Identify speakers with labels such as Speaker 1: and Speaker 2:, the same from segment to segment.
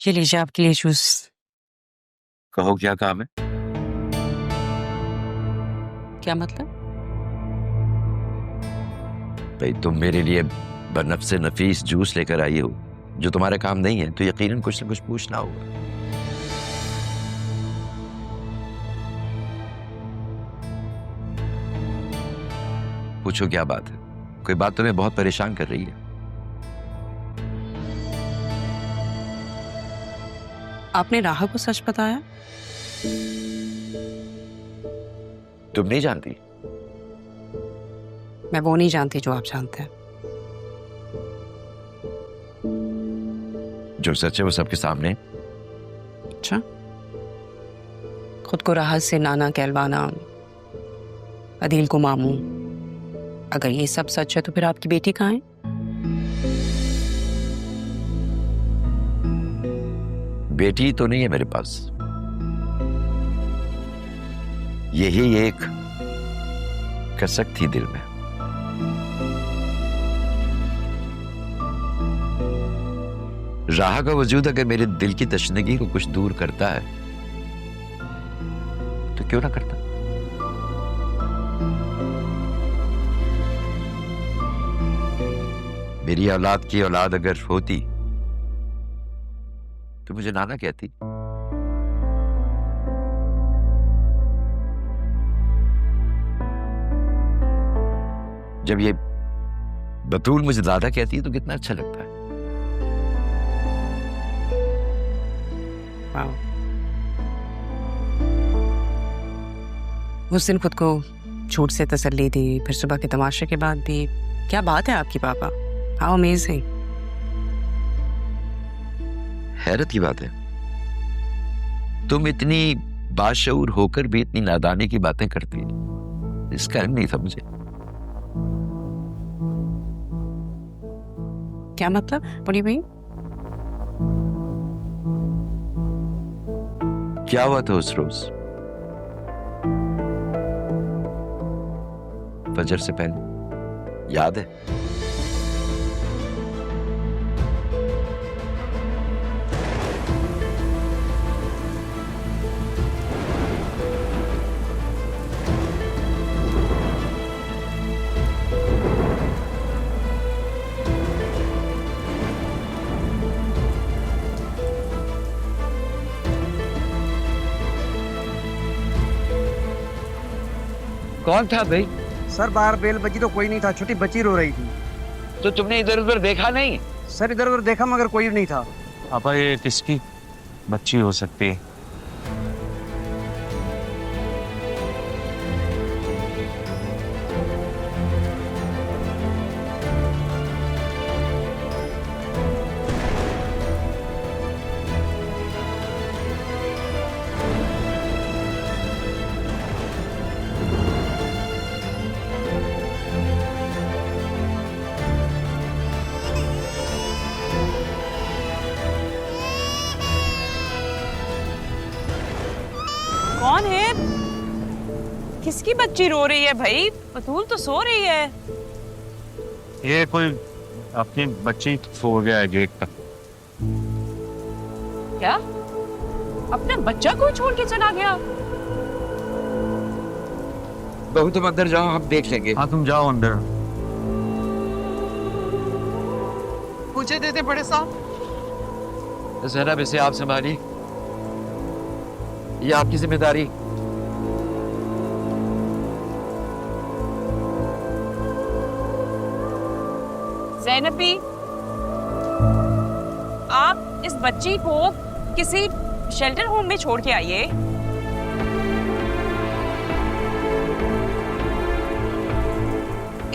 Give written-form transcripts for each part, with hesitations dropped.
Speaker 1: ये लीजिए आपके लिए जूस।
Speaker 2: कहो क्या काम है?
Speaker 1: क्या मतलब?
Speaker 2: भाई तुम मेरे लिए बनफ्से नफीस जूस लेकर आई हो जो तुम्हारे काम नहीं है तो यकीनन कुछ न कुछ पूछना होगा। पूछो क्या बात है? कोई बात तुम्हें बहुत परेशान कर रही है?
Speaker 1: आपने राहा को सच बताया?
Speaker 2: तुम नहीं जानती?
Speaker 1: मैं वो नहीं जानती जो आप जानते हैं।
Speaker 2: जो सच है वो सबके सामने।
Speaker 1: अच्छा, खुद को राहा से नाना कहलवाना, अदील को मामू, अगर ये सब सच है तो फिर आपकी बेटी कहाँ है?
Speaker 2: बेटी तो नहीं है मेरे पास, यही एक कसक थी दिल में। राहा का वजूद अगर मेरे दिल की तशनगी को कुछ दूर करता है तो क्यों ना करता। मेरी औलाद की औलाद अगर होती तो मुझे नाना कहती। जब ये बतूल मुझे दादा कहती है तो कितना अच्छा लगता है।
Speaker 1: वाह। उस दिन खुद को झूठ से तसल्ली दी, फिर सुबह के तमाशे के बाद भी। क्या बात है आपकी पापा, हाउ अमेजिंग।
Speaker 2: हैरत की बात है, तुम इतनी बाशऊर होकर भी इतनी नादानी की बातें करती है। इसका इल्म नहीं था मुझे।
Speaker 1: क्या मतलब? What do you mean?
Speaker 2: क्या हुआ था उस रोज फजर से पहले, याद है?
Speaker 3: कौन था भाई?
Speaker 4: सर बाहर बेल बजी तो कोई नहीं था, छोटी बच्ची रो रही थी।
Speaker 3: तो तुमने इधर उधर देखा नहीं?
Speaker 4: सर इधर उधर देखा मगर कोई नहीं था।
Speaker 5: पापा ये किसकी बच्ची हो सकती है?
Speaker 6: कौन है? किसकी बच्ची रो रही है भाई? बतूल तो सो रही है।
Speaker 5: ये कोई अपनी बच्ची सो गया है गेट तक।
Speaker 6: क्या? अपना बच्चा कोई छोड़ के चला गया?
Speaker 3: बहू तुम अंदर जाओ, हम देख लेंगे।
Speaker 5: हाँ तुम जाओ अंदर।
Speaker 6: मुझे दे दे बड़े साहब।
Speaker 2: जैनब इसे आप संभालिए, ये आपकी जिम्मेदारी।
Speaker 6: ज़ैनबी, आप इस बच्ची को किसी शेल्टर होम में छोड़ के आइए।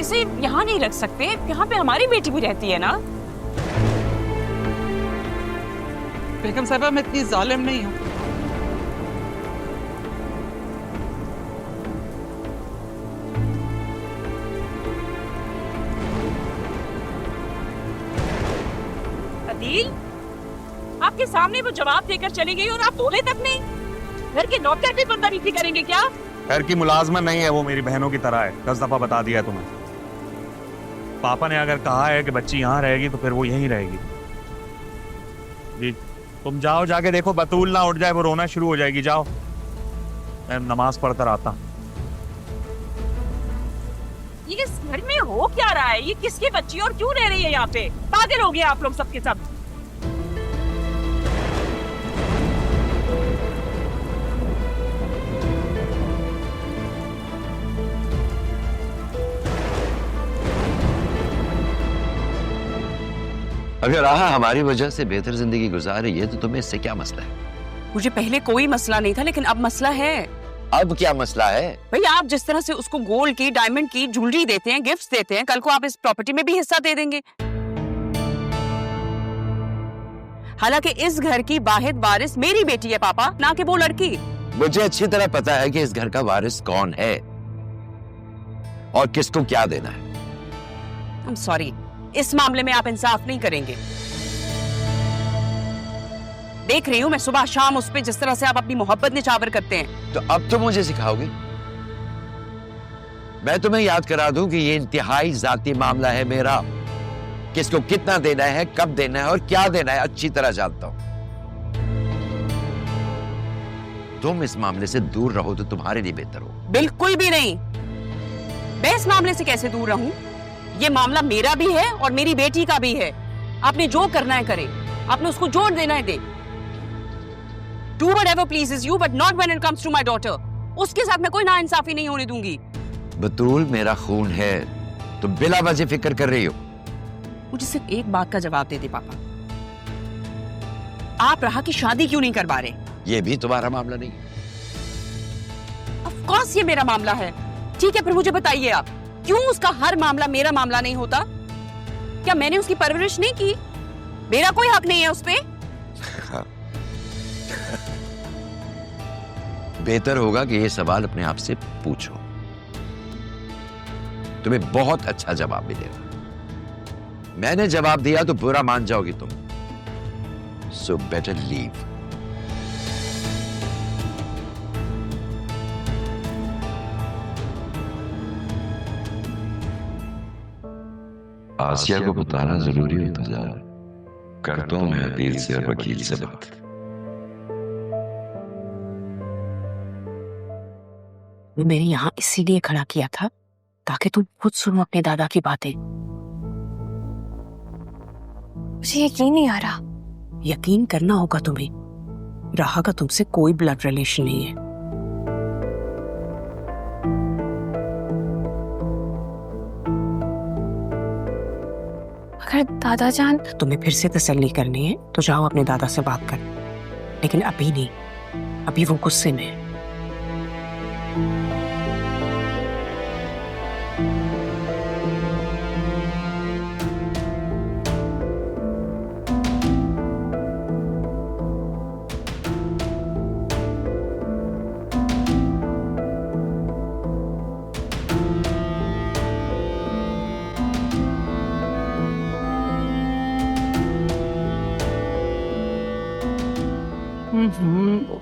Speaker 6: इसे यहाँ नहीं रख सकते, यहाँ पे हमारी बेटी भी रहती है ना।
Speaker 7: बेगम साहबा मैं इतनी जालिम नहीं हूँ।
Speaker 6: अदील, आपके सामने वो जवाब देकर चली गई और आप बोले तक नहीं। घर के नौकर भी बदतमीजी करेंगे क्या?
Speaker 5: घर की मुलाजमत नहीं है, वो मेरी बहनों की तरह है। 10 दफा बता दिया है तुम्हें। पापा ने अगर कहा है कि बच्ची यहाँ रहेगी तो फिर वो यहीं रहेगी। जी तुम जाओ, जाके देखो बतूल ना उठ जाए, वो रोना शुरू हो जाएगी। जाओ, मैं नमाज पढ़कर आता हूँ।
Speaker 6: ये इस घर में हो क्या रहा है? ये किसकी बच्ची और क्यों रह रही है यहाँ पे? पागल हो गए आप लोग सबके सब।
Speaker 2: अगर राहा हमारी वजह से बेहतर जिंदगी गुजार रही है तो तुम्हें इससे क्या मसला है?
Speaker 1: मुझे पहले कोई मसला नहीं था, लेकिन अब मसला है।
Speaker 2: अब क्या मसला है?
Speaker 1: भाई, आप जिस तरह से उसको गोल्ड की, डायमंड की ज्वेलरी देते हैं, गिफ्ट्स देते हैं, कल को आप इस प्रॉपर्टी में भी हिस्सा दे देंगे। हालांकि इस घर की वाहिद वारिस मेरी बेटी है पापा, ना कि वो लड़की।
Speaker 2: मुझे अच्छी तरह पता है कि इस घर का वारिस कौन है और किसको क्या देना है।
Speaker 1: I'm sorry, इस मामले में आप इंसाफ नहीं करेंगे। देख रही हूं मैं सुबह शाम उस पे जिस तरह से आप अपनी मोहब्बत निछावर करते हैं।
Speaker 2: तो अब तुम मुझे सिखाओगे? मैं तुम्हें याद करा दूं कि ये इंतहाई जाती मामला है मेरा। किसको कितना देना है, कब देना है और क्या देना है अच्छी तरह जानता हूं। तुम इस मामले से दूर रहो तो तुम्हारे लिए बेहतर हो।
Speaker 1: बिल्कुल भी नहीं। मैं इस मामले से कैसे दूर रहूं? ये मामला मेरा भी है और मेरी बेटी का भी है। आपने जो करना है करे, आपने उसको जोड़ देना है दे। Do whatever pleases you, but not when it comes to my daughter. उसके साथ मैं कोई नाइंसाफी नहीं होने दूंगी।
Speaker 2: बतूल मेरा खून है, तुम बिला वजह फिक्र कर रही हो।
Speaker 1: मुझे सिर्फ एक बात का जवाब दे दे पापा, आप राहा की शादी क्यों नहीं करवा रहे?
Speaker 2: ये भी तुम्हारा मामला नहीं।
Speaker 1: Of course ये मेरा मामला है। ठीक है, फिर मुझे बताइए आप, क्यों उसका हर मामला मेरा मामला नहीं होता? क्या मैंने उसकी परवरिश नहीं की? मेरा कोई हक नहीं है उस पे?
Speaker 2: बेहतर होगा कि ये सवाल अपने आप से पूछो, तुम्हें बहुत अच्छा जवाब मिलेगा। मैंने जवाब दिया तो बुरा मान जाओगी तुम। So better leave.
Speaker 8: आसिया को बताना जरूरी होता जा रहा है। करता हूं मैं अदील से और वकील से बात।
Speaker 1: मैंने यहाँ इसीलिए खड़ा किया था ताकि तुम खुद सुनो अपने दादा की बातें।
Speaker 9: मुझे यकीन नहीं आ रहा।
Speaker 1: यकीन करना होगा तुम्हें। राहा का तुमसे कोई ब्लड रिलेशन नहीं है।
Speaker 9: अगर दादा जान,
Speaker 1: तुम्हें फिर से तसल्ली करनी है तो जाओ अपने दादा से बात कर, लेकिन अभी नहीं। अभी वो गुस्से में है।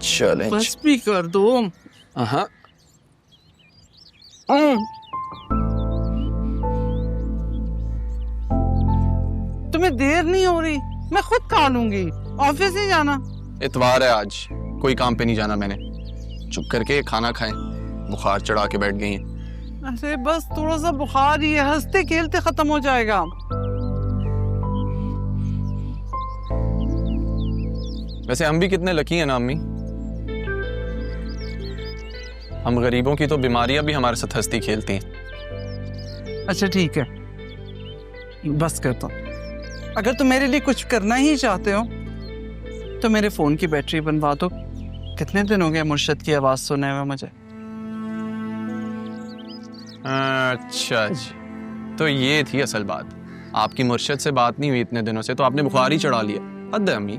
Speaker 2: चलें।
Speaker 7: बस भी कर दो। हाँ। तुम्हें देर नहीं हो रही? मैं खुद खा लूंगी। ऑफिस नहीं जाना?
Speaker 10: इतवार है आज, कोई काम पे नहीं जाना मैंने। चुप करके खाना खाएं। बुखार चढ़ा के बैठ गई हैं।
Speaker 7: अरे बस थोड़ा सा बुखार ही है, हंसते खेलते खत्म हो जाएगा।
Speaker 10: वैसे हम भी कितने लकी हैं ना अम्मी। हम गरीबों की तो बीमारियां भी हमारे साथ हंसती खेलती हैं।
Speaker 7: अच्छा ठीक है, बस करता हूँ। अगर तुम मेरे लिए कुछ करना ही चाहते हो तो मेरे फोन की बैटरी बनवा दो। कितने दिन हो गए मुर्शद की आवाज सुने हुए मुझे।
Speaker 10: अच्छा जी, तो ये थी असल बात। आपकी मुर्शद से बात नहीं हुई इतने दिनों से, तो आपने बुखार ही चढ़ा लिया। हद है अम्मी।